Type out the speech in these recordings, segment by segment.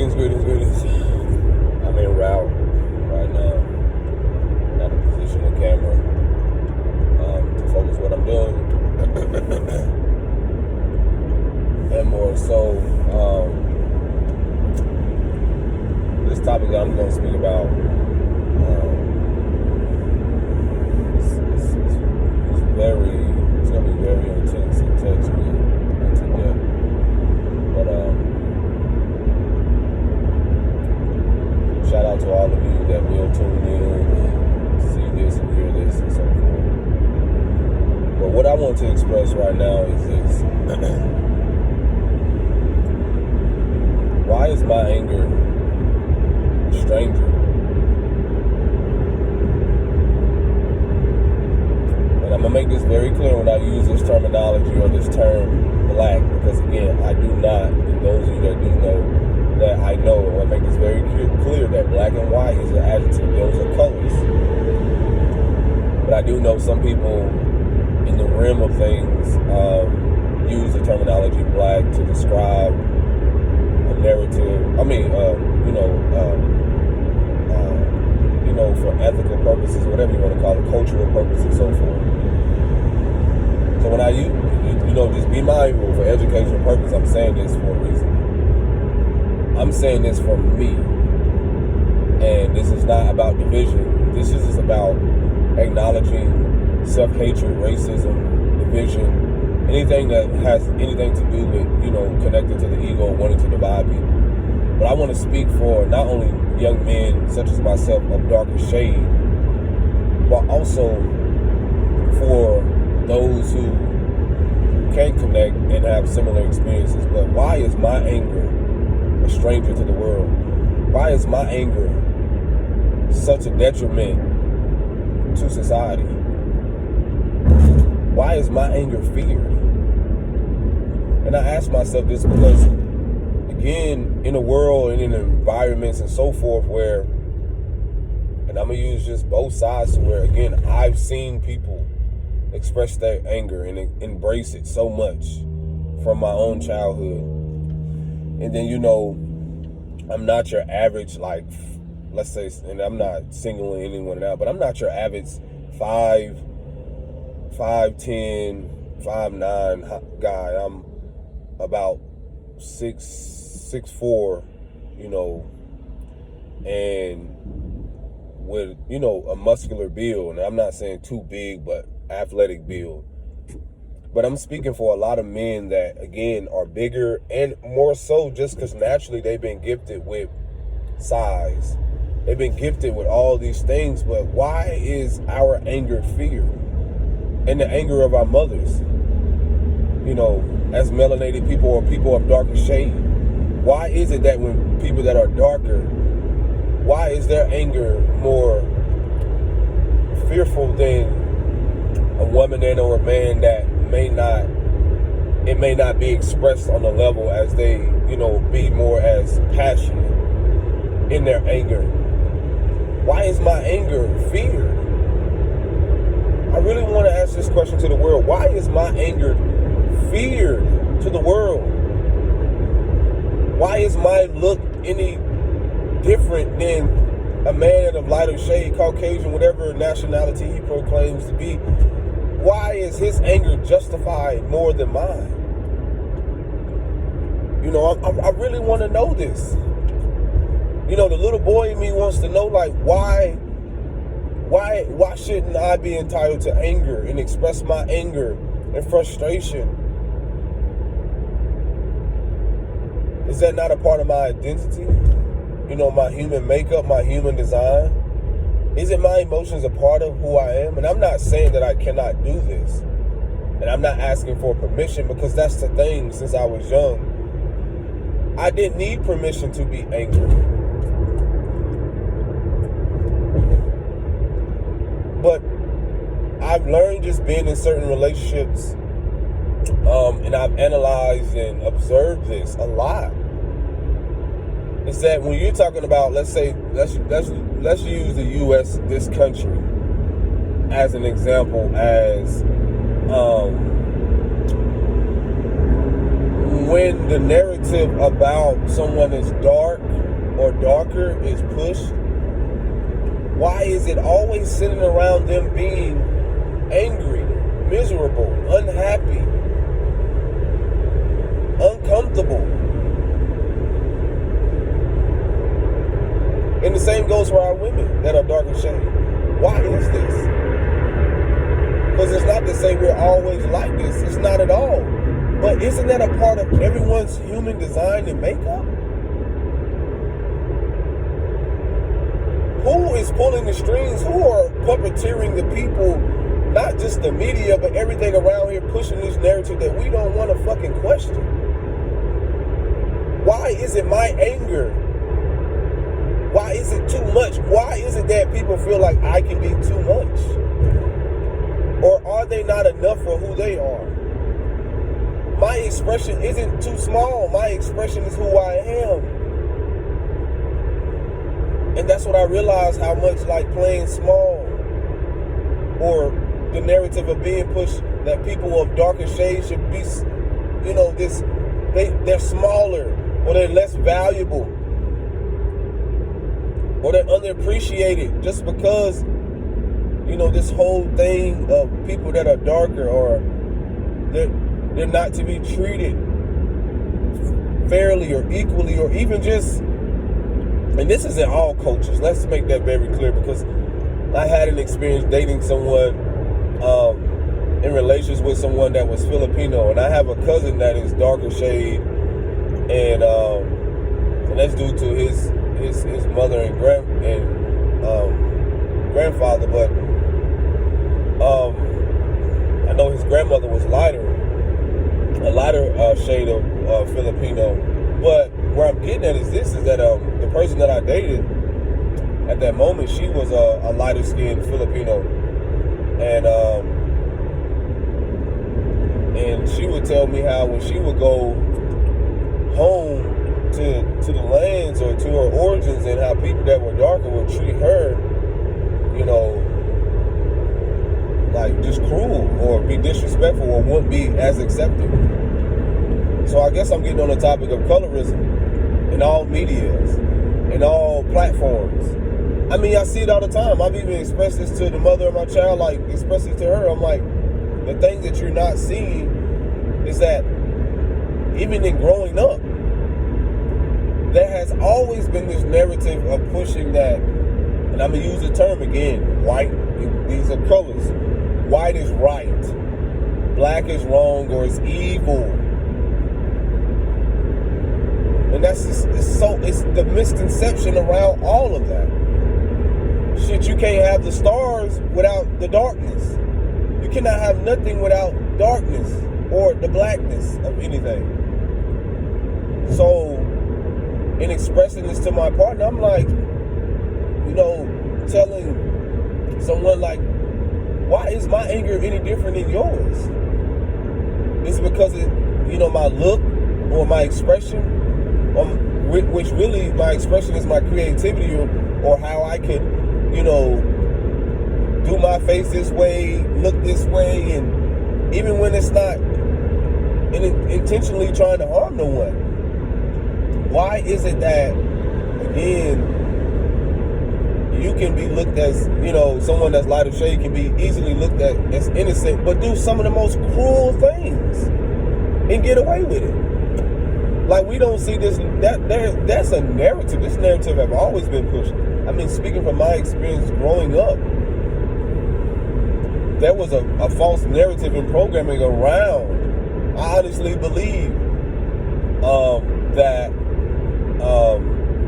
Greetings. I'm en route right now. Not in position of camera to focus what I'm doing. And more so, this topic that I'm going to speak about it's going to be very intense and touchy and to depth. But shout out to all of you that will tune in and see this and hear this and so forth. But what I want to express right now is this. Why is my anger a stranger? And I'm going to make this very clear when I use this terminology or this term black, because again, I do not, and those of you that do know that I know, I want to make this very clear that black and white is an adjective, those are colors. But I do know some people in the realm of things use the terminology black to describe a narrative, for ethical purposes, whatever you want to call it, cultural purposes and so forth. So when I use, just be mindful for educational purposes, I'm saying this for a reason. I'm saying this for me. And this is not about division. This is just about acknowledging self-hatred, racism, division, anything that has anything to do with, connecting to the ego and wanting to divide people. But I want to speak for not only young men such as myself of darker shade, but also for those who can connect and have similar experiences. But why is my anger a stranger to the world? Why is my anger such a detriment to society? Why is my anger feared? And I ask myself this because, again, in a world and in environments and so forth where, and I'm going to use just both sides to where, again, I've seen people express their anger and embrace it so much from my own childhood. And then, I'm not your average, let's say, and I'm not singling anyone out, but I'm not your average 5'10", 5'9" guy. I'm about 6'4", and with, a muscular build. And I'm not saying too big, but athletic build. But I'm speaking for a lot of men that, again, are bigger and more so just because naturally they've been gifted with size. They've been gifted with all these things. But why is our anger feared? And the anger of our mothers, as melanated people or people of darker shade, why is it that when people that are darker, why is their anger more fearful than a woman and or a man that may not be expressed on the level as they, be more as passionate in their anger? Why is my anger feared? I really want to ask this question to the world. Why is my anger feared to the world? Why is my look any different than a man of lighter shade, Caucasian, whatever nationality he proclaims to be? Why is his anger justified more than mine? I really want to know this. The little boy in me wants to know, why shouldn't I be entitled to anger and express my anger and frustration? Is that not a part of my identity? My human makeup, my human design? Isn't my emotions a part of who I am? And I'm not saying that I cannot do this. And I'm not asking for permission, because that's the thing. Since I was young, I didn't need permission to be angry. But I've learned just being in certain relationships, and I've analyzed and observed this a lot. Is that when you're talking about, let's say, let's use the U.S., this country, as an example, as when when the narrative about someone that's dark or darker is pushed, why is it always centered around them being angry, miserable, unhappy, uncomfortable? And the same goes for our women that are darker shade. Why is this? Because it's not to say we're always like this. It's not at all. But isn't that a part of everyone's human design and makeup? Who is pulling the strings? Who are puppeteering the people? Not just the media, but everything around here pushing this narrative that we don't want to fucking question. Why is it my anger? Why is it too much? Why is it that people feel like I can be too much? Or are they not enough for who they are? My expression isn't too small. My expression is who I am. And that's what I realized, how much like playing small, or the narrative of being pushed that people of darker shades should be, they're smaller, or they're less valuable, or they're underappreciated just because, this whole thing of people that are darker, or they're not to be treated fairly or equally, or even just, and this is in all cultures. Let's make that very clear, because I had an experience dating someone, in relations with someone that was Filipino, and I have a cousin that is darker shade, and that's due to his mother and grandfather, but I know his grandmother was a lighter shade of Filipino. But where I'm getting at is that the person that I dated at that moment, she was a lighter skinned Filipino, and she would tell me how when she would go home to the lands or to her origins, and how people that were darker would treat her, like just cruel, or be disrespectful, or wouldn't be as accepting. So I guess I'm getting on the topic of colorism in all medias, in all platforms. I mean, I see it all the time. I've even expressed this to the mother of my child, like expressed it to her. I'm like, the things that you're not seeing is that even in growing up, there has always been this narrative of pushing that, and I'm going to use the term again, white, these are colors. White is right, black is wrong, or it's evil. And that's just, it's the misconception around all of that. Shit, you can't have the stars without the darkness. You cannot have nothing without darkness or the blackness of anything. So, in expressing this to my partner, I'm like, telling someone like, why is my anger any different than yours? It's because my look or my expression, which really my expression is my creativity, or how I could, do my face this way, look this way, and even when it's not intentionally trying to harm no one. Why is it that, again, you can be looked as, someone that's lighter shade can be easily looked at as innocent, but do some of the most cruel things and get away with it? Like, we don't see this, that's a narrative. This narrative have always been pushed. I mean, speaking from my experience growing up, there was a false narrative in programming around. I honestly believe that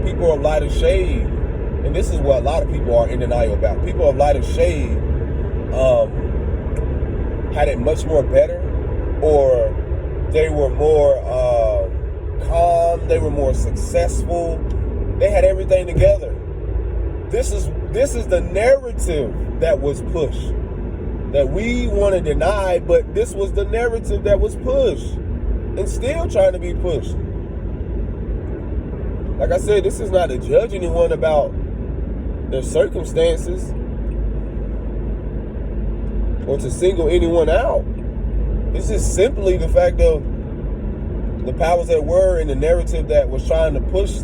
people of lighter shade, and this is what a lot of people are in denial about, people of lighter shade had it much more better, or they were more calm, they were more successful, they had everything together. This is the narrative that was pushed, that we want to deny, but this was the narrative that was pushed and still trying to be pushed. Like I said, this is not to judge anyone about their circumstances or to single anyone out. It's just simply the fact of the powers that were in the narrative that was trying to push.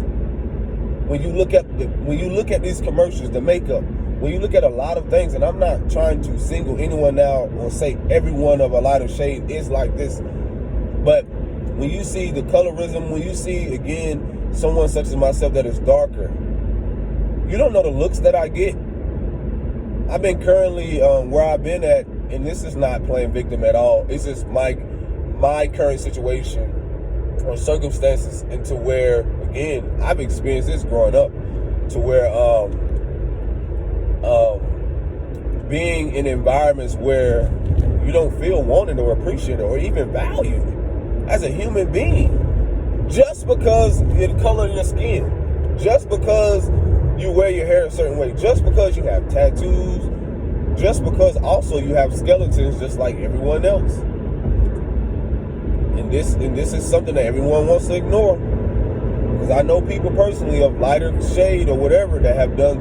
When you look at these commercials, the makeup, when you look at a lot of things, and I'm not trying to single anyone out or say everyone of a lighter shade is like this, but when you see the colorism, when you see, again, someone such as myself that is darker, you don't know the looks that I get. I've been currently where I've been at, and this is not playing victim at all. It's just my current situation or circumstances, into where, again, I've experienced this growing up, to where being in environments where you don't feel wanted or appreciated or even valued as a human being, just because of the color of your skin, just because you wear your hair a certain way, just because you have tattoos, just because also you have skeletons just like everyone else. And this is something that everyone wants to ignore. Because I know people personally of lighter shade or whatever that have done,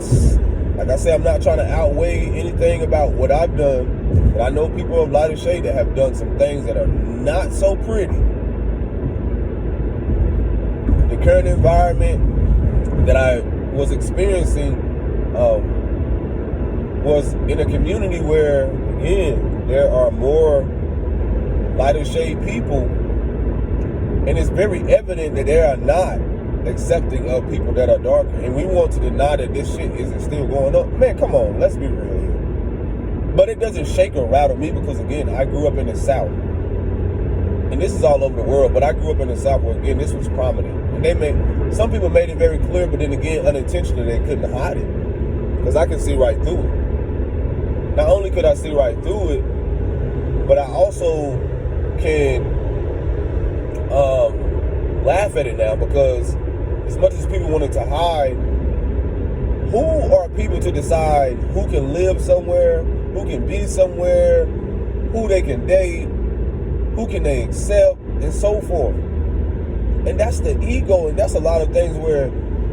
like I say, I'm not trying to outweigh anything about what I've done, but I know people of lighter shade that have done some things that are not so pretty. The current environment that I was experiencing was in a community where, again, there are more lighter shade people, and it's very evident that they are not accepting of people that are darker. And we want to deny that this shit isn't still going up. Man, come on, let's be real here. But it doesn't shake or rattle me, because, again, I grew up in the South. And this is all over the world, but I grew up in the South where, again, this was prominent. And some people made it very clear, but then again, unintentionally, they couldn't hide it. Because I could see right through it. Not only could I see right through it, but I also can laugh at it now, because as much as people wanted to hide, who are people to decide who can live somewhere, who can be somewhere, who they can date, who can they accept, and so forth? And that's the ego, and that's a lot of things where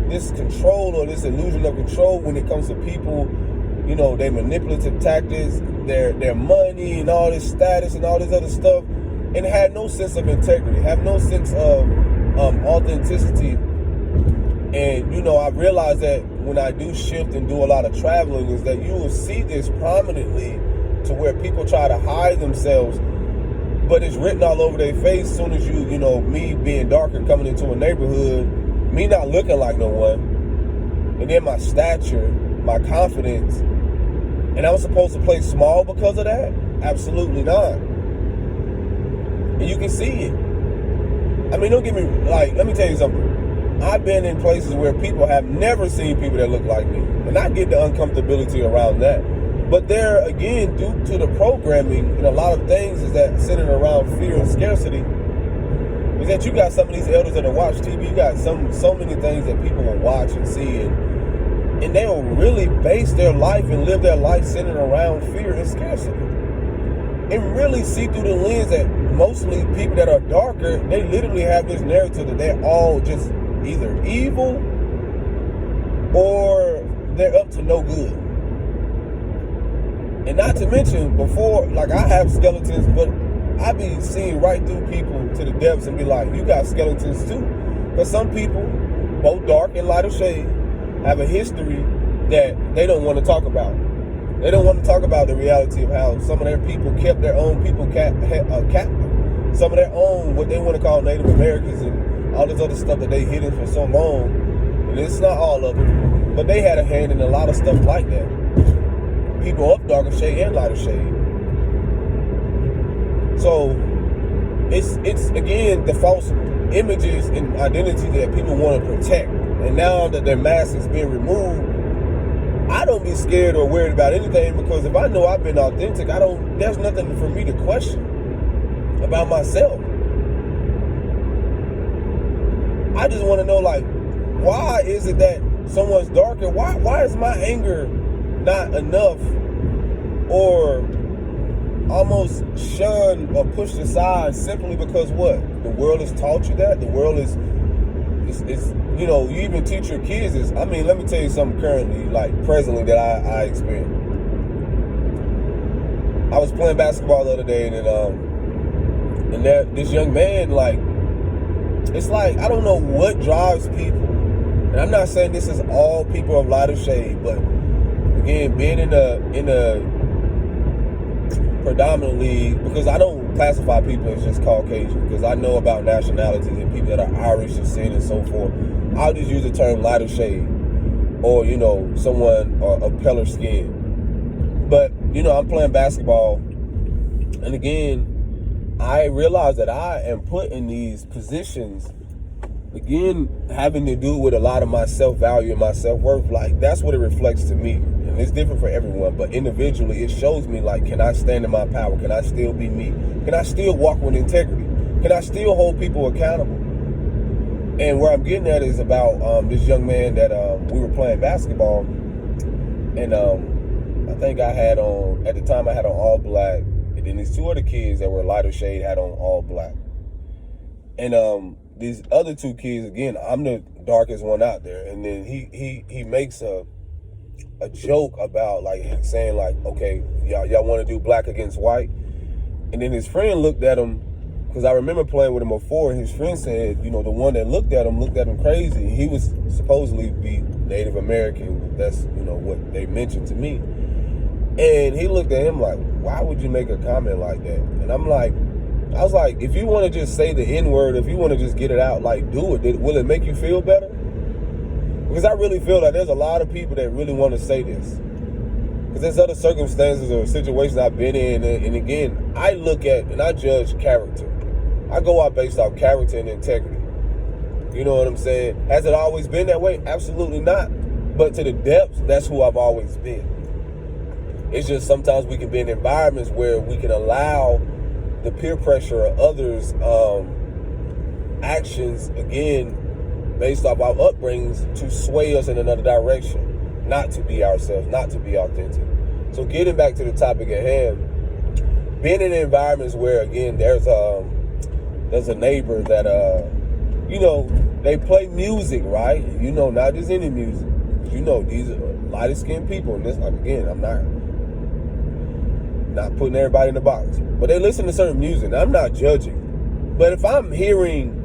this control or this illusion of control, when it comes to people, you know, their manipulative tactics, their money and all this status and all this other stuff, and had no sense of integrity, have no sense of authenticity. And, you know, I realized that when I do shift and do a lot of traveling, is that you will see this prominently, to where people try to hide themselves, but it's written all over their face. As soon as you know, me being darker, coming into a neighborhood, me not looking like no one, and then my stature, my confidence, and I was supposed to play small because of that? Absolutely not. And you can see it. I mean, don't get me, let me tell you something. I've been in places where people have never seen people that look like me, and I get the uncomfortability around that. But there, again, due to the programming and a lot of things is that centered around fear and scarcity, is that you got some of these elders that watch TV, you got so many things that people will watch and see, and they will really base their life and live their life centered around fear and scarcity. And really see through the lens that mostly people that are darker, they literally have this narrative that they're all just either evil or they're up to no good. And not to mention, before, like, I have skeletons, but I be seeing right through people to the depths and be like, you got skeletons too. Because some people, both dark and lighter shade, have a history that they don't want to talk about. They don't want to talk about the reality of how some of their people kept their own people captive. Some of their own, what they want to call Native Americans and all this other stuff that they hidden for so long. And it's not all of it, but they had a hand in a lot of stuff like that. People of darker shade and lighter shade. So it's again the false images and identity that people want to protect. And now that their mask is being removed, I don't be scared or worried about anything, because if I know I've been authentic, there's nothing for me to question about myself. I just want to know, like, why is it that someone's darker? Why is my anger not enough, or almost shunned or pushed aside simply because what? The world has taught you that? The world is you know, you even teach your kids this. I mean, let me tell you something currently, like presently, that I experienced. I was playing basketball the other day, and this young man, like, it's like, I don't know what drives people. And I'm not saying this is all people of lighter shade, but again, being in a predominantly, because I don't classify people as just Caucasian, because I know about nationalities and people that are Irish descent and so forth. I'll just use the term lighter shade, or someone of paler skin. But I'm playing basketball, and again, I realize that I am put in these positions, again, having to do with a lot of my self-value and my self-worth. Like, that's what it reflects to me. And it's different for everyone, but individually, it shows me, like, can I stand in my power? Can I still be me? Can I still walk with integrity? Can I still hold people accountable? And where I'm getting at is about this young man that we were playing basketball, and I think I had on, at the time I had on all black, and then these two other kids that were lighter shade had on all black. And these other two kids, again, I'm the darkest one out there, and then he makes a joke about, like, saying, like, okay, y'all want to do black against white? And then his friend looked at him, because I remember playing with him before, and his friend said, the one that looked at him crazy. He was supposedly be Native American. That's, what they mentioned to me. And he looked at him like, why would you make a comment like that? And I was like, if you want to just say the N-word, if you want to just get it out, like, do it. Will it make you feel better? Because I really feel like there's a lot of people that really want to say this. Because there's other circumstances or situations I've been in. And again, I look at and I judge character. I go out based off character and integrity. You know what I'm saying? Has it always been that way? Absolutely not. But to the depths, that's who I've always been. It's just sometimes we can be in environments where we can allow the peer pressure of others' actions, again, based off our upbringings, to sway us in another direction, not to be ourselves, not to be authentic. So getting back to the topic at hand, being in environments where, again, there's a neighbor that, they play music, right? Not just any music. These are lighter skinned people, and this, like, again, I'm not putting everybody in the box, but they listen to certain music, and I'm not judging. But if I'm hearing,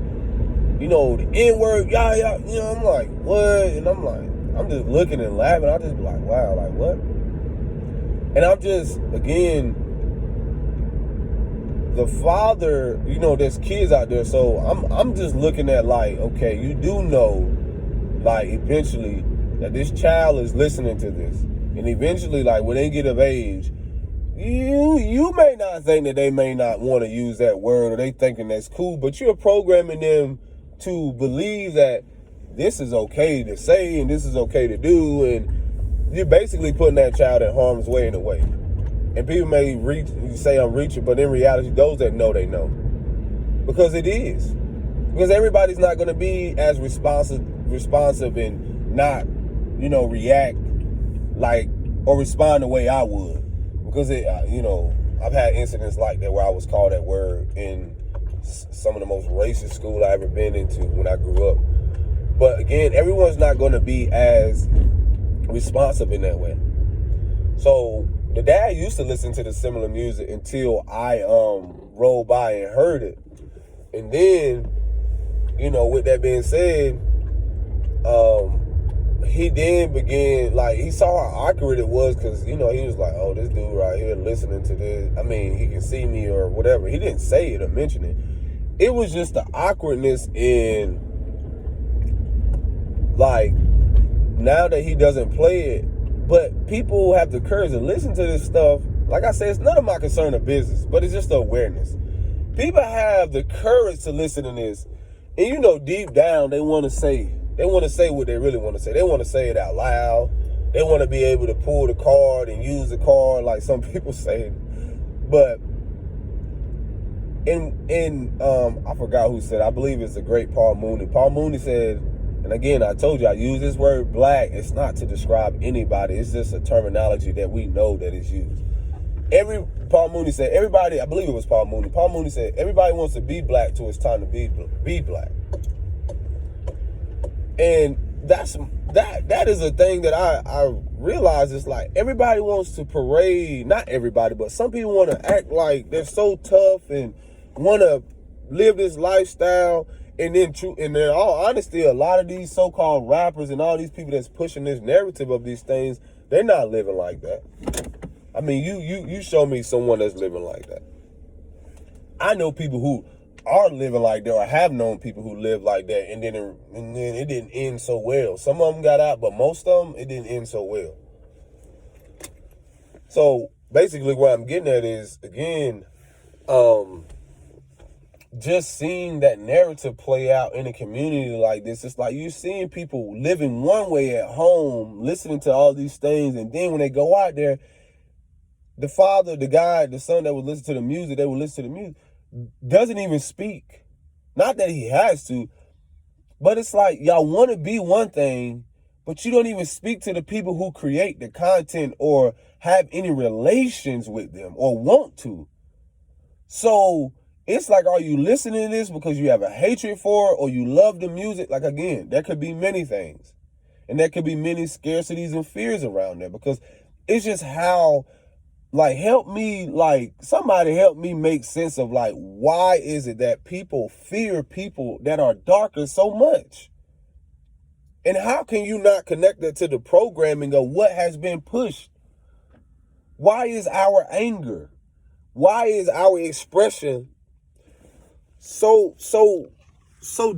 the N-word, I'm like, what? And I'm just looking and laughing. I'll just be like, wow, like, what? And I'm just, again, the father, there's kids out there, so I'm just looking at, like, okay, you do know, like, eventually that this child is listening to this, and eventually, like, when they get of age, you may not think that they may not want to use that word, or they thinking that's cool, but you're programming them to believe that this is okay to say and this is okay to do, and you're basically putting that child in harm's way in a way. And people may say I'm reaching, but in reality, those that know, they know. Because it is. Because everybody's not going to be as responsive and not, react like, or respond the way I would. Because I've had incidents like that where I was called that word in some of the most racist school I ever been into when I grew up. But again, everyone's not going to be as responsive in that way. So the dad used to listen to the similar music until I rolled by and heard it. And then, with that being said, he then began, like, he saw how awkward it was, because, he was like, oh, this dude right here listening to this, I mean, he can see me or whatever. He didn't say it or mention it. It was just the awkwardness in, like, now that he doesn't play it, but people have the courage to listen to this stuff. Like I said, it's none of my concern of business, but it's just the awareness. People have the courage to listen to this, and deep down they want to say what they really want to say. They want to say it out loud. They want to be able to pull the card and use the card, like some people say. But I forgot who said, I believe it's the great Paul Mooney. Paul Mooney said, and again, I told you, I use this word black. It's not to describe anybody. It's just a terminology that we know that is used. Paul Mooney said, everybody, I believe it was Paul Mooney. Paul Mooney said, everybody wants to be black till it's time to be black. And that is a thing that I realize. It's like, everybody wants to parade, not everybody, but some people want to act like they're so tough and want to live this lifestyle. And then in all honesty, a lot of these so-called rappers and all these people that's pushing this narrative of these things, they're not living like that. I mean, you show me someone that's living like that. I know people who are living like that, or have known people who live like that, and then it didn't end so well. Some of them got out, but most of them, it didn't end so well. So basically what I'm getting at is, again, just seeing that narrative play out in a community like this, it's like you're seeing people living one way at home, listening to all these things, and then when they go out there, the father, the guy, the son that would listen to the music, doesn't even speak. Not that he has to, but it's like y'all want to be one thing, but you don't even speak to the people who create the content or have any relations with them or want to. So it's like, are you listening to this because you have a hatred for it or you love the music? Like, again, there could be many things. And there could be many scarcities and fears around there, because it's just how, like, somebody help me make sense of, like, why is it that people fear people that are darker so much? And how can you not connect that to the programming of what has been pushed? Why is our anger, why is our expression so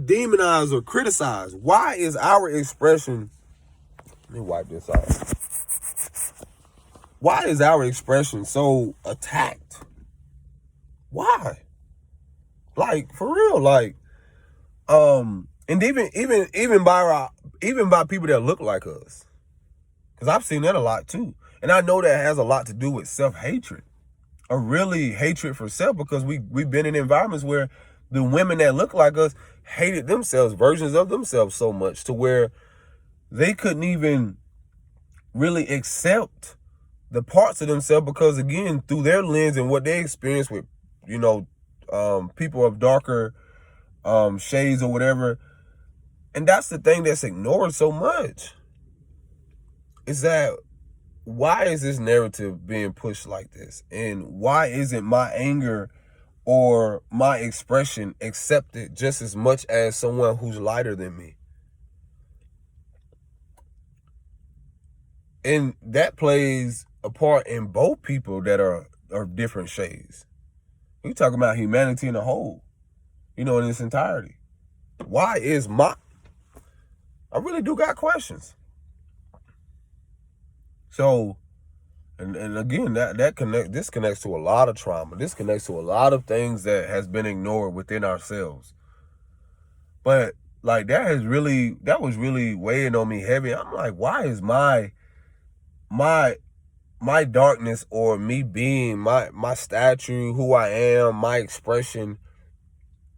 demonized or criticized? Why is our expression, let me wipe this off. Why is our expression so attacked? Why? Like, for real, like, and even by people that look like us, because I've seen that a lot too, and I know that has a lot to do with self-hatred, or really hatred for self, because we've been in environments where the women that look like us hated themselves, versions of themselves, so much to where they couldn't even really accept the parts of themselves, because, again, through their lens and what they experience with, people of darker shades or whatever. And that's the thing that's ignored so much, is that why is this narrative being pushed like this? And why isn't my anger or my expression accepted just as much as someone who's lighter than me? And that plays a part in both people that are different shades. We talking about humanity in a whole, in its entirety. Why is I really do got questions. So, and again, this connects to a lot of trauma. This connects to a lot of things that has been ignored within ourselves. But, like, that was really weighing on me heavy. I'm like, why is my darkness, or me being my stature, who I am, my expression,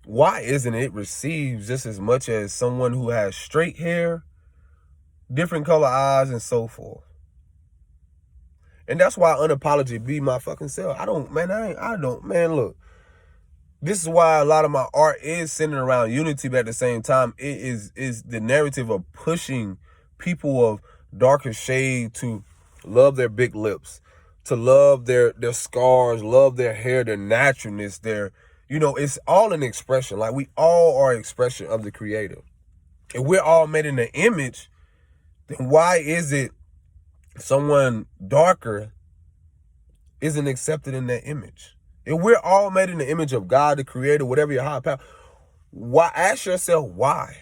why isn't it received just as much as someone who has straight hair, different color eyes, and so forth? And that's why Unapologetic be my fucking self. Look, this is why a lot of my art is centered around unity, but at the same time, it is the narrative of pushing people of darker shade to love their big lips, to love their scars, love their hair, their naturalness, it's all an expression. Like, we all are an expression of the Creator. If we're all made in the image, then why is it someone darker isn't accepted in that image? If we're all made in the image of God, the Creator, whatever your higher power, why? Ask yourself why.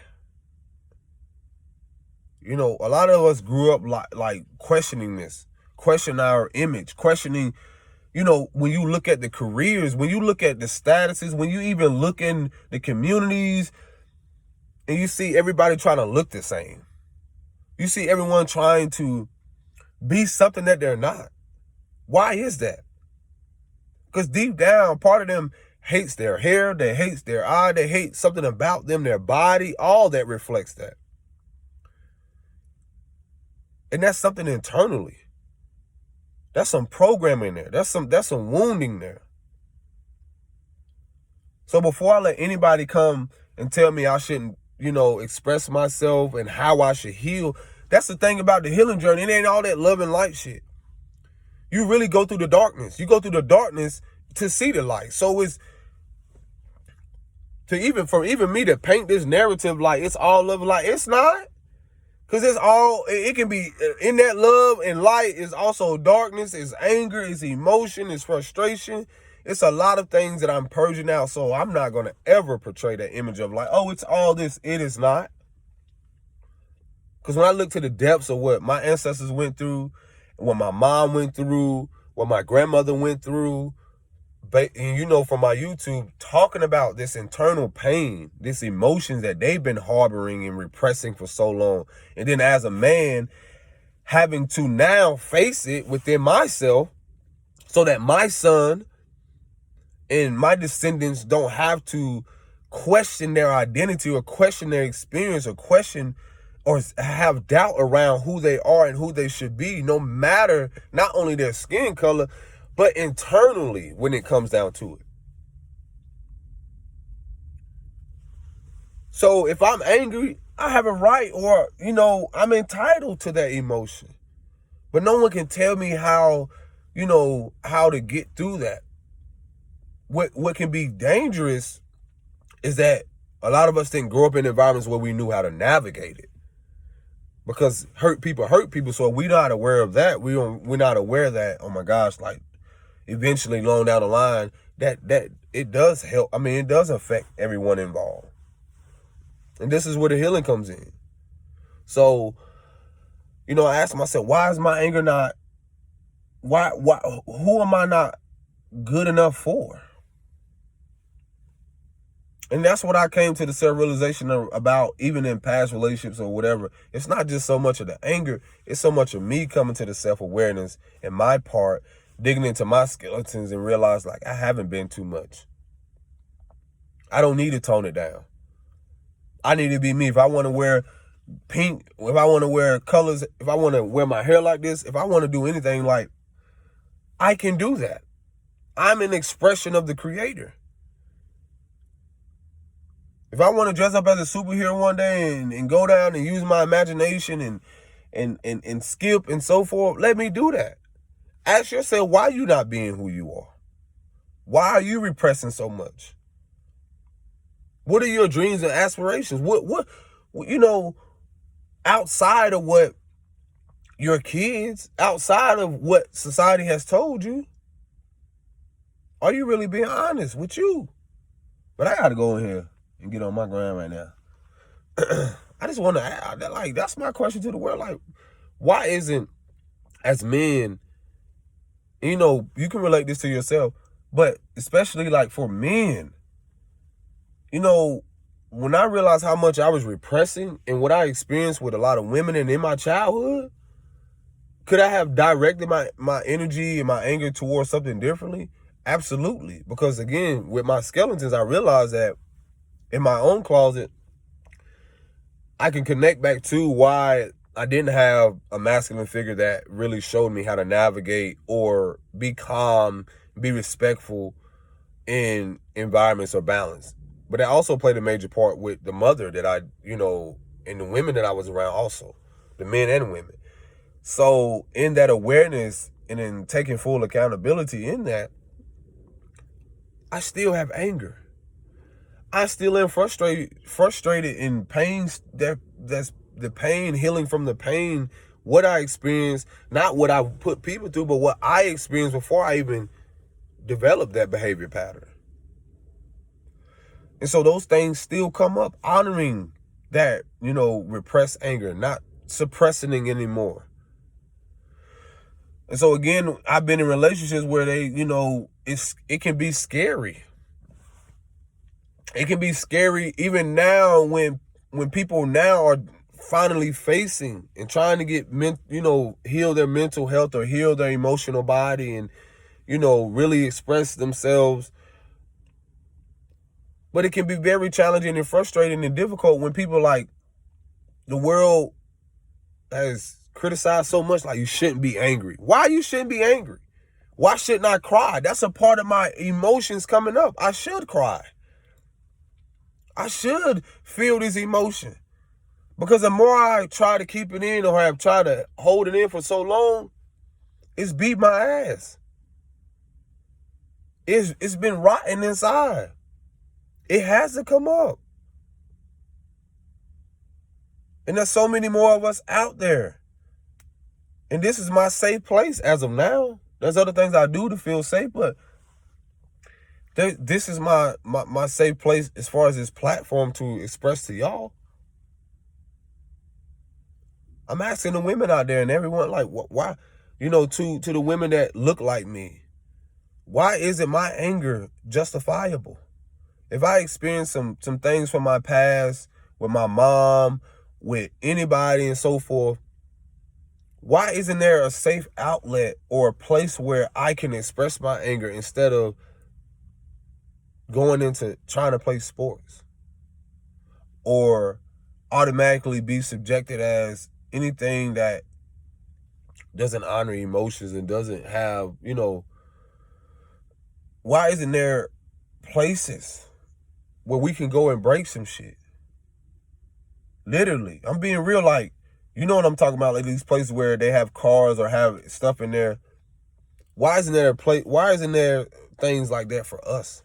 A lot of us grew up like questioning this, questioning our image, questioning, when you look at the careers, when you look at the statuses, when you even look in the communities, and you see everybody trying to look the same. You see everyone trying to be something that they're not. Why is that? Because deep down, part of them hates their hair, they hates their eye, they hate something about them, their body, all that reflects that. And that's something internally. That's some programming there. That's some wounding there. So before I let anybody come and tell me I shouldn't, express myself and how I should heal, that's the thing about the healing journey. It ain't all that love and light shit. You really go through the darkness. You go through the darkness to see the light. So for me to paint this narrative like it's all love, like it's not. Because it can be, in that love and light is also darkness, it's anger, it's emotion, it's frustration. It's a lot of things that I'm purging out. So I'm not going to ever portray that image of like, oh, it's all this. It is not. Because when I look to the depths of what my ancestors went through, what my mom went through, what my grandmother went through, and from my YouTube, talking about this internal pain, this emotions that they've been harboring and repressing for so long. And then as a man, having to now face it within myself so that my son and my descendants don't have to question their identity or question their experience or question or have doubt around who they are and who they should be, no matter not only their skin color, but internally when it comes down to it. So if I'm angry, I have a right, or, I'm entitled to that emotion. But no one can tell me how to get through that. What can be dangerous is that a lot of us didn't grow up in environments where we knew how to navigate it. Because hurt people, so we're not aware of that. We're not aware that, oh my gosh, like, eventually long down the line, that it does help. I mean, it does affect everyone involved. And this is where the healing comes in. So, I asked myself, why is my anger not, who am I not good enough for? And that's what I came to the self-realization about, even in past relationships or whatever. It's not just so much of the anger. It's so much of me coming to the self-awareness and my part, digging into my skeletons and realize, like, I haven't been too much. I don't need to tone it down. I need to be me. If I want to wear pink, if I want to wear colors, if I want to wear my hair like this, if I want to do anything, like, I can do that. I'm an expression of the Creator. If I want to dress up as a superhero one day and go down and use my imagination and skip and so forth, let me do that. Ask yourself, why are you not being who you are? Why are you repressing so much? What are your dreams and aspirations? What outside of what your kids, outside of what society has told you, are you really being honest with you? But I got to go in here and get on my grind right now. I just want to add that, like, that's my question to the world. Like, why isn't, as men, you can relate this to yourself, but especially like for men, when I realized how much I was repressing and what I experienced with a lot of women and in my childhood, could I have directed my energy and my anger towards something differently? Absolutely. Because again, with my skeletons, I realized that in my own closet, I can connect back to why I didn't have a masculine figure that really showed me how to navigate or be calm, be respectful in environments or balance. But that also played a major part with the mother that I, and the women that I was around also, the men and women. So in that awareness and in taking full accountability in that, I still have anger. I still am frustrated in pain. That's the pain, healing from the pain, what I experienced, not what I put people through, but what I experienced before I even developed that behavior pattern. And so those things still come up, honoring that, repressed anger, not suppressing it anymore. And so again, I've been in relationships where they, it can be scary. It can be scary even now when people now are finally facing and trying to get, heal their mental health or heal their emotional body and, really express themselves. But it can be very challenging and frustrating and difficult when people, like, the world has criticized so much, like, you shouldn't be angry. Why you shouldn't be angry? Why shouldn't I cry? That's a part of my emotions coming up. I should cry. I should feel this emotion. Because the more I try to keep it in or have tried to hold it in for so long, it's beat my ass. It's been rotting inside. It has to come up. And there's so many more of us out there. And this is my safe place as of now. There's other things I do to feel safe, but this is my safe place as far as this platform to express to y'all. I'm asking the women out there and everyone, like, why, to the women that look like me, why isn't my anger justifiable? If I experience some things from my past with my mom, with anybody and so forth, why isn't there a safe outlet or a place where I can express my anger instead of going into trying to play sports or automatically be subjected as anything that doesn't honor emotions and doesn't have, why isn't there places where we can go and break some shit? Literally, I'm being real, like, you know what I'm talking about, like these places where they have cars or have stuff in there. Why isn't there things like that for us?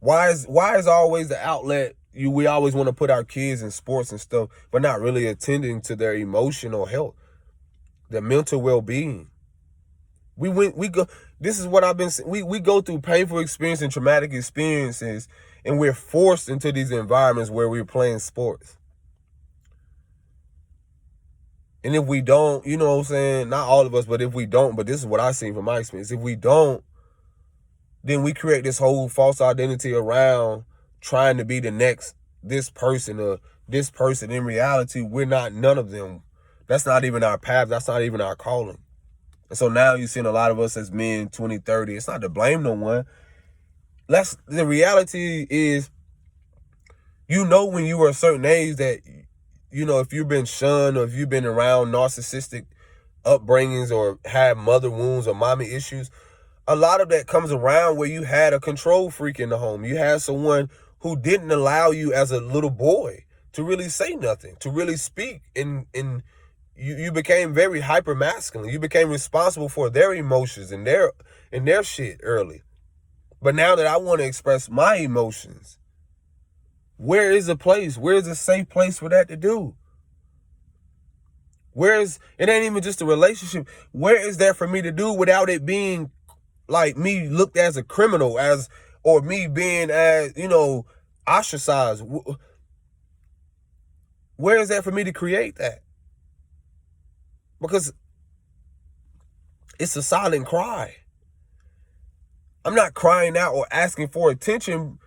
Why is always the outlet we always want to put our kids in sports and stuff, but not really attending to their emotional health, their mental well-being? We go. This is what I've been saying. We go through painful experiences and traumatic experiences, and we're forced into these environments where we're playing sports. And if we don't, you know what I'm saying? Not all of us, but if we don't, but this is what I've seen from my experience. If we don't, then we create this whole false identity around trying to be this person or this person. In reality, we're not none of them. That's not even our path. That's not even our calling. And so now you're seeing a lot of us as men, 20, 30. It's not to blame no one. The reality is, when you were a certain age that, if you've been shunned or if you've been around narcissistic upbringings or had mother wounds or mommy issues, a lot of that comes around where you had a control freak in the home. You had someone who didn't allow you as a little boy to really say nothing, to really speak. And you became very hyper masculine. You became responsible for their emotions and their shit early. But now that I want to express my emotions, where is a place? Where is a safe place for that to do? It ain't even just a relationship. Where is that for me to do without it being like me looked as a criminal, or me being as, ostracized? Where is that for me to create that? Because it's a silent cry. I'm not crying out or asking for attention,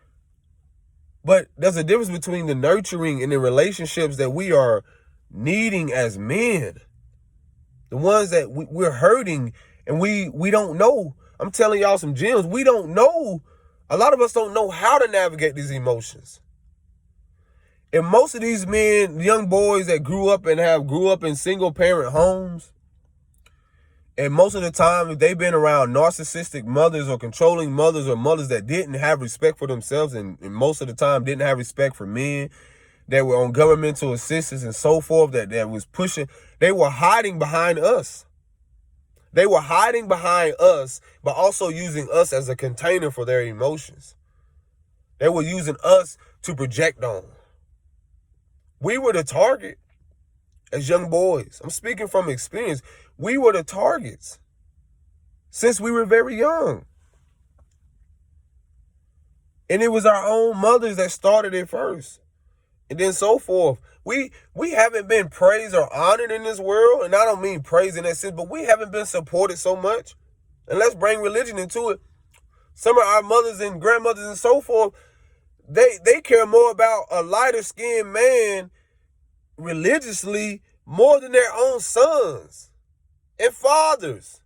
but there's a difference between the nurturing and the relationships that we are needing as men. The ones that we're hurting and we don't know. I'm telling y'all some gems. We don't know. A lot of us don't know how to navigate these emotions. And most of these men, young boys that grew up in single parent homes, and most of the time, if they've been around narcissistic mothers or controlling mothers or mothers that didn't have respect for themselves and most of the time didn't have respect for men, that were on governmental assistance and so forth, that was pushing, they were hiding behind us. They were hiding behind us, but also using us as a container for their emotions. They were using us to project on. We were the target as young boys. I'm speaking from experience. We were the targets since we were very young. And it was our own mothers that started it first. And then so forth. We haven't been praised or honored in this world. And I don't mean praise in that sense, but we haven't been supported so much. And let's bring religion into it. Some of our mothers and grandmothers and so forth, they care more about a lighter skinned man religiously more than their own sons and fathers.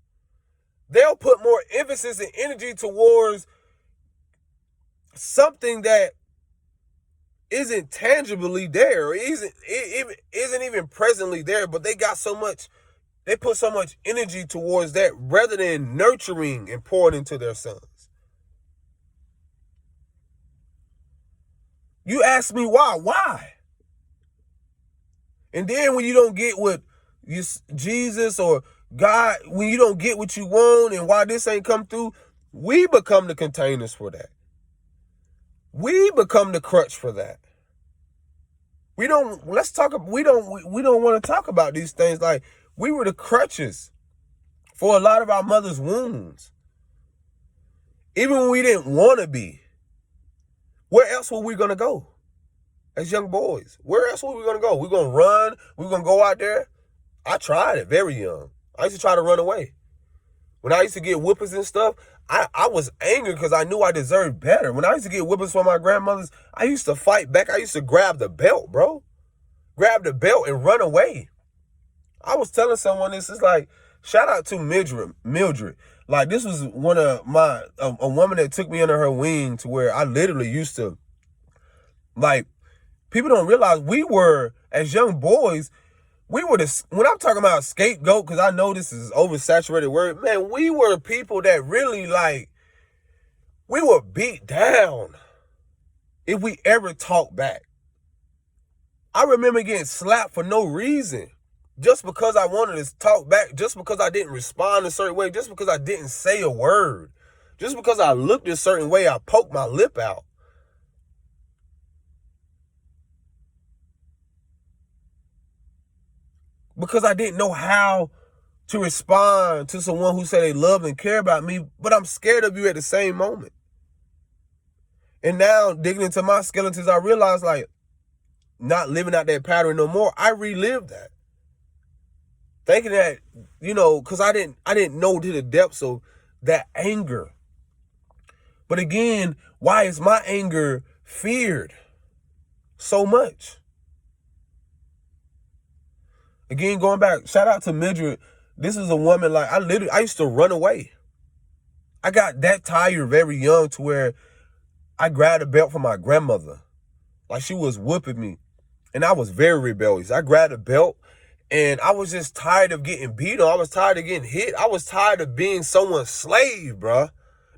They'll put more emphasis and energy towards something that isn't tangibly there, or isn't even presently there, but they put so much energy towards that rather than nurturing and pouring into their sons. You ask me why? And then when you don't get what Jesus or God, when you don't get what you want and why this ain't come through, we become the containers for that. We become the crutch for that. We don't want to talk about these things. Like, we were the crutches for a lot of our mother's wounds. Even when we didn't want to be. Where else were we going to go as young boys? Where else were we going to go? We're going to run. We're going to go out there. I tried it very young. I used to try to run away. When I used to get whoopings and stuff, I was angry because I knew I deserved better. When I used to get whoopings from my grandmothers, I used to fight back. I used to grab the belt, bro. Grab the belt and run away. I was telling someone this. It's like, shout out to Mildred. Like, this was one of my, a woman that took me under her wing to where I literally used to, like, people don't realize we were, as young boys, we were when I'm talking about scapegoat, because I know this is oversaturated word, man, we were people that really, like, we were beat down if we ever talked back. I remember getting slapped for no reason. Just because I wanted to talk back, just because I didn't respond a certain way, just because I didn't say a word, just because I looked a certain way, I poked my lip out. Because I didn't know how to respond to someone who said they love and care about me, but I'm scared of you at the same moment. And now, digging into my skeletons, I realized, like, not living out that pattern no more, I relived that. Thinking that, because I didn't know to the depths of that anger. But again, why is my anger feared so much? Again, going back, shout out to Mildred. This is a woman, like, I used to run away. I got that tired very young to where I grabbed a belt from my grandmother. Like, she was whooping me. And I was very rebellious. I grabbed a belt and I was just tired of getting beat on. I was tired of getting hit. I was tired of being someone's slave, bruh.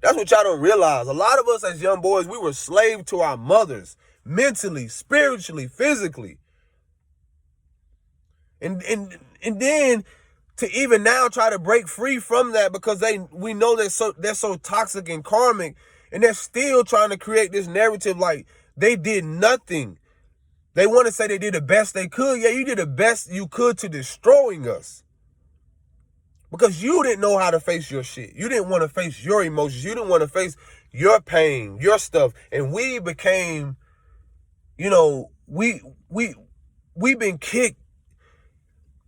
That's what y'all don't realize. A lot of us as young boys, we were slave to our mothers. Mentally, spiritually, physically. And then to even now try to break free from that, because we know they're so toxic and karmic, and they're still trying to create this narrative like they did nothing. They want to say they did the best they could. Yeah, you did the best you could to destroying us. Because you didn't know how to face your shit. You didn't want to face your emotions. You didn't want to face your pain, your stuff. And we became, we've been kicked.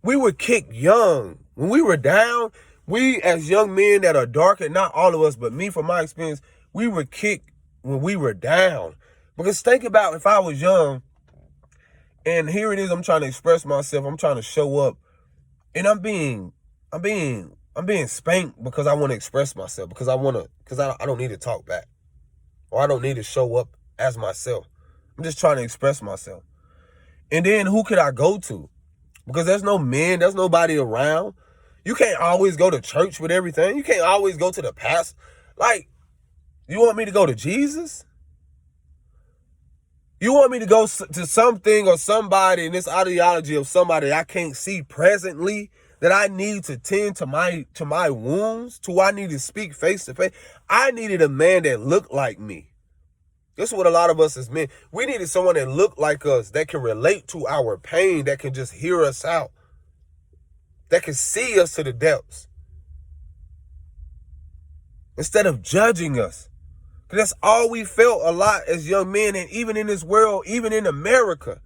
We were kicked young. When we were down, we as young men that are dark, and not all of us, but me from my experience, we were kicked when we were down. Because think about if I was young, and here it is, I'm trying to express myself, I'm trying to show up, and I'm being spanked because I want to express myself, because I don't need to talk back, or I don't need to show up as myself. I'm just trying to express myself. And then who could I go to? Because there's no men, there's nobody around. You can't always go to church with everything. You can't always go to the pastor. Like, you want me to go to Jesus? You want me to go to something or somebody in this ideology of somebody I can't see presently, that I need to tend to my wounds, to I need to speak face to face? I needed a man that looked like me. This is what a lot of us as men, we needed someone that looked like us, that can relate to our pain, that can just hear us out, that can see us to the depths, instead of judging us. Because that's all we felt a lot as young men, and even in this world, even in America,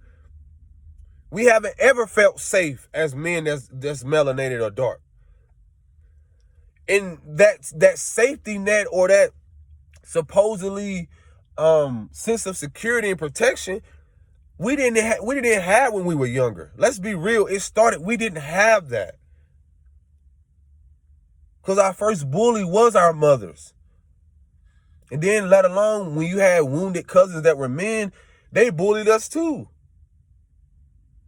we haven't ever felt safe as men that's melanated or dark. And that safety net, or that supposedly sense of security and protection, we didn't have when we were younger. Let's be real. We didn't have that. Because our first bully was our mothers. And then, let alone when you had wounded cousins that were men, they bullied us too.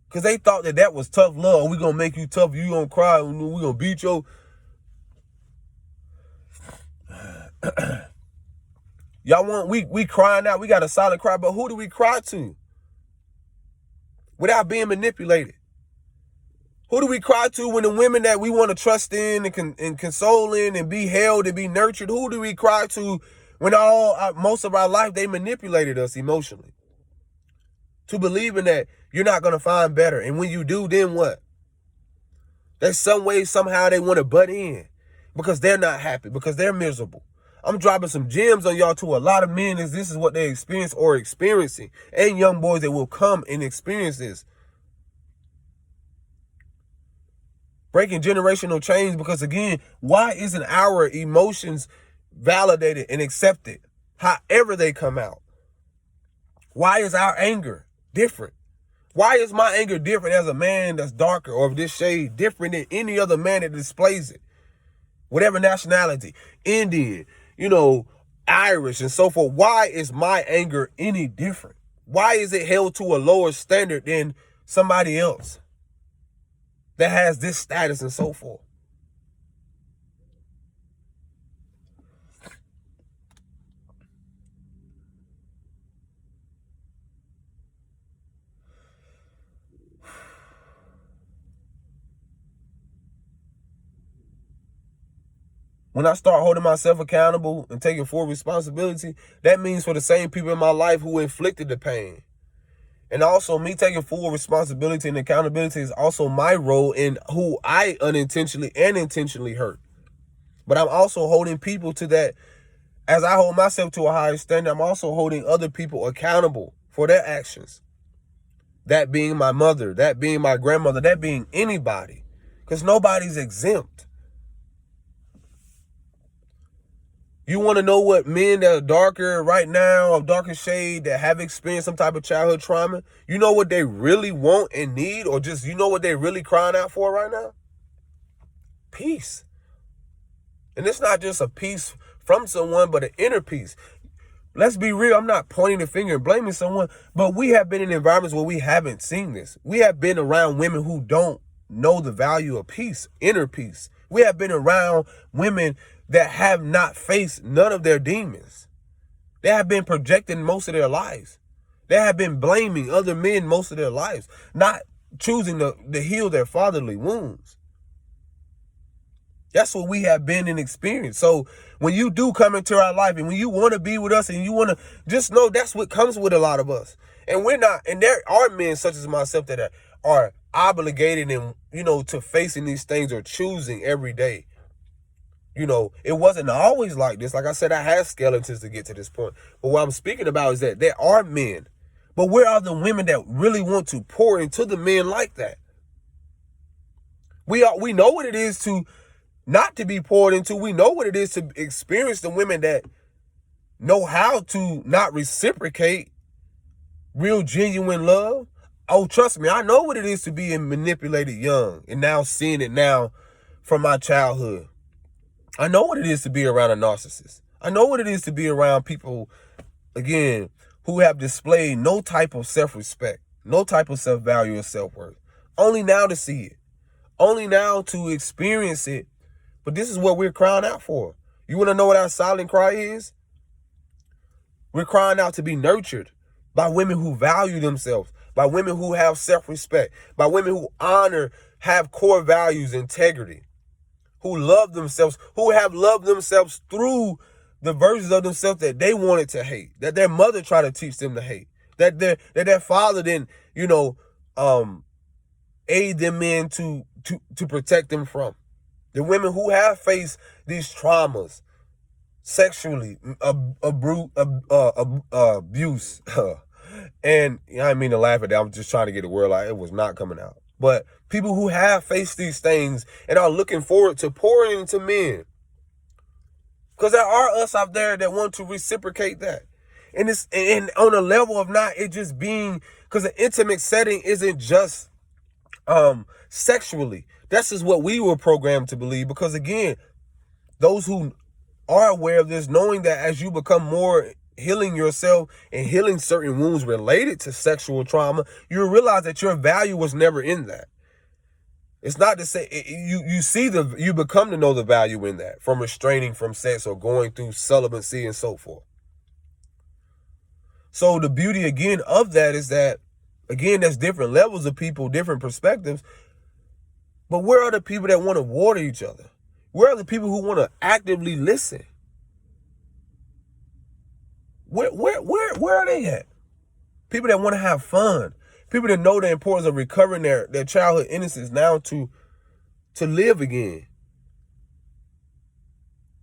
Because they thought that was tough love. We're going to make you tough. You going to cry. We're going to beat you. We crying out. We got a silent cry. But who do we cry to? Without being manipulated. Who do we cry to when the women that we want to trust in and console in and be held and be nurtured? Who do we cry to When most of our life, they manipulated us emotionally to believing that you're not going to find better. And when you do, then what? There's some way, somehow they want to butt in because they're not happy, because they're miserable. I'm dropping some gems on y'all to a lot of men as this is what they experience or experiencing, and young boys that will come and experience this. Breaking generational chains, because again, why isn't our emotions validated and accepted however they come out? Why is our anger different? Why is my anger different as a man that's darker or of this shade different than any other man that displays it? Whatever nationality, Indian, Irish and so forth. Why is my anger any different? Why is it held to a lower standard than somebody else that has this status and so forth? When I start holding myself accountable and taking full responsibility, that means for the same people in my life who inflicted the pain. And also me taking full responsibility and accountability is also my role in who I unintentionally and intentionally hurt. But I'm also holding people to that. As I hold myself to a higher standard, I'm also holding other people accountable for their actions. That being my mother, that being my grandmother, that being anybody. Because nobody's exempt. You want to know what men that are darker right now, of darker shade, that have experienced some type of childhood trauma, you know what they really want and need, or just you know what they're really crying out for right now? Peace. And it's not just a peace from someone, but an inner peace. Let's be real. I'm not pointing the finger and blaming someone, but we have been in environments where we haven't seen this. We have been around women who don't know the value of peace, inner peace. We have been around women that have not faced none of their demons. They have been projecting most of their lives. They have been blaming other men most of their lives, not choosing to heal their fatherly wounds. That's what we have been and experienced. So when you do come into our life and when you want to be with us and you want to just know that's what comes with a lot of us. And we're not, and there are men such as myself that are obligated and, to facing these things or choosing every day. It wasn't always like this. Like I said, I had skeletons to get to this point. But what I'm speaking about is that there are men. But where are the women that really want to pour into the men like that? We know what it is to not to be poured into. We know what it is to experience the women that know how to not reciprocate real, genuine love. Oh, trust me, I know what it is to be manipulated young and now seeing it now from my childhood. I know what it is to be around a narcissist. I know what it is to be around people, again, who have displayed no type of self-respect, no type of self-value or self-worth. Only now to see it. Only now to experience it. But this is what we're crying out for. You want to know what our silent cry is? We're crying out to be nurtured by women who value themselves, by women who have self-respect, by women who honor, have core values, integrity, who love themselves, who have loved themselves through the versions of themselves that they wanted to hate, that their mother tried to teach them to hate, that their father didn't, aid them in to protect them from. The women who have faced these traumas, sexually, abuse, and I didn't mean to laugh at that. I'm just trying to get a word out. It was not coming out. But people who have faced these things and are looking forward to pouring into men. Because there are us out there that want to reciprocate that. And it's and on a level of not it just being, because an intimate setting isn't just sexually. That's just what we were programmed to believe. Because again, those who are aware of this, knowing that as you become more healing yourself and healing certain wounds related to sexual trauma, you realize that your value was never in that. It's not to say you become to know the value in that from restraining from sex or going through celibacy and so forth. So the beauty again of that is that, again, there's different levels of people, different perspectives. But where are the people that want to water each other? Where are the people who want to actively listen? Where are they at? People that want to have fun. People that know the importance of recovering their childhood innocence now to live again.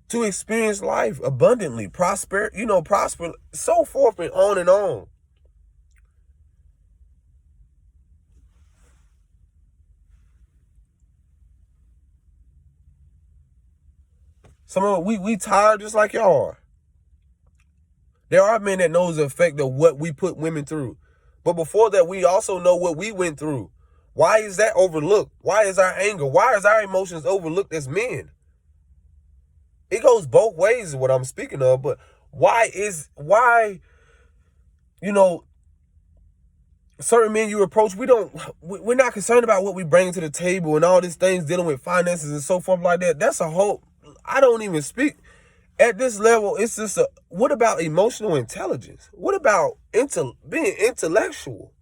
To experience life abundantly, prosper, so forth and on and on. Some of we tired just like y'all are. There are men that knows the effect of what we put women through. But before that, we also know what we went through. Why is that overlooked? Why is our anger? Why is our emotions overlooked as men? It goes both ways is what I'm speaking of, but why, certain men you approach, we're not concerned about what we bring to the table and all these things dealing with finances and so forth like that. That's a whole, I don't even speak at this level. It's just what about emotional intelligence? What about being intellectual?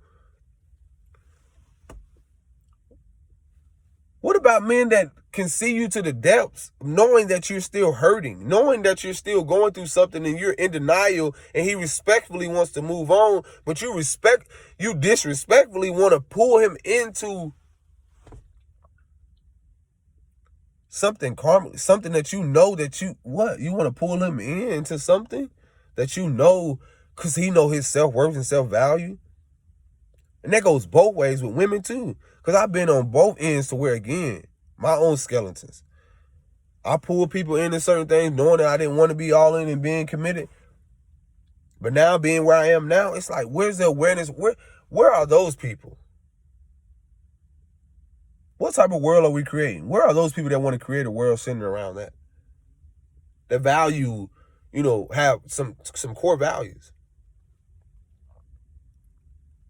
What about men that can see you to the depths, knowing that you're still hurting, knowing that you're still going through something and you're in denial, and he respectfully wants to move on, but you disrespectfully want to pull him into something karmic, something that you know that you want to pull him into something that you know, because he know his self-worth and self-value. And that goes both ways with women too. Because I've been on both ends to where, again, my own skeletons. I pull people into certain things knowing that I didn't want to be all in and being committed. But now being where I am now, it's like, where's the awareness? Where are those people? What type of world are we creating? Where are those people that want to create a world centered around that? That value, have some core values.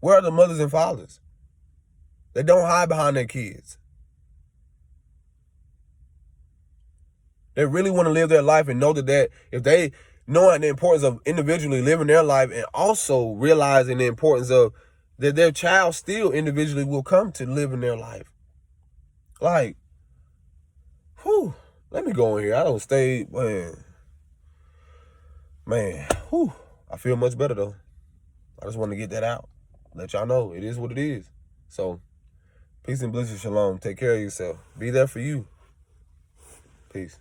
Where are the mothers and fathers that don't hide behind their kids? They really want to live their life and know that if they know the importance of individually living their life and also realizing the importance of that their child still individually will come to live in their life. Like, let me go in here. I don't stay, man, I feel much better though. I just want to get that out. Let y'all know it is what it is. So, peace and bliss and shalom. Take care of yourself. Be there for you. Peace.